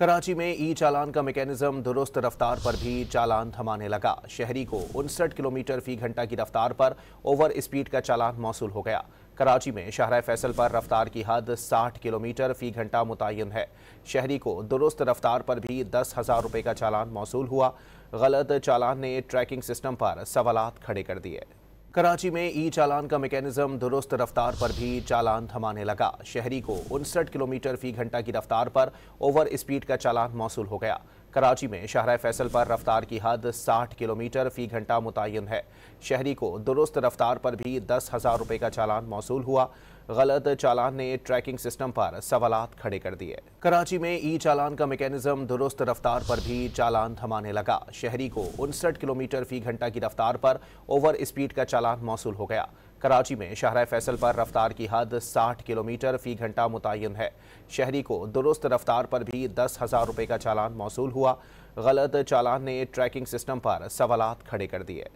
कराची में ई चालान का मैकेनिज्म दुरुस्त रफ्तार पर भी चालान थमाने लगा। शहरी को 59 किलोमीटर फी घंटा की रफ्तार पर ओवर स्पीड का चालान मौसूल हो गया। कराची में शाहराह फैसल पर रफ्तार की हद 60 किलोमीटर फी घंटा मुतय्यन है। शहरी को दुरुस्त रफ्तार पर भी 10,000 रुपये का चालान मौसूल हुआ। गलत चालान ने ट्रैकिंग सिस्टम पर सवालात खड़े कर दिए। कराची में ई चालान का मैकेनिज्म दुरुस्त रफ्तार पर भी चालान थमाने लगा। शहरी को 59 किलोमीटर फी घंटा की रफ्तार पर ओवर स्पीड का चालान मौसूल हो गया। कराची में शाहराह फैसल पर रफ्तार की हद 60 किलोमीटर फी घंटा मुतय्यन है। शहरी को दुरुस्त रफ्तार पर भी 10,000 रुपये का चालान मौसूल हुआ। गलत चालान ने ट्रैकिंग सिस्टम पर सवालात खड़े कर दिए। कराची में ई चालान का मैकेनिज्म दुरुस्त रफ्तार पर भी चालान थमाने लगा। शहरी को 59 किलोमीटर फी घंटा की रफ्तार पर ओवर स्पीड का चालान मौसूल हो गया। कराची में शाहराह फैसल पर रफ्तार की हद 60 किलोमीटर फी घंटा मुतय्यन है। शहरी को दुरुस्त रफ्तार पर भी 10,000 रुपये का चालान मौसूल हुआ। गलत चालान ने ट्रैकिंग सिस्टम पर सवालात खड़े कर दिए।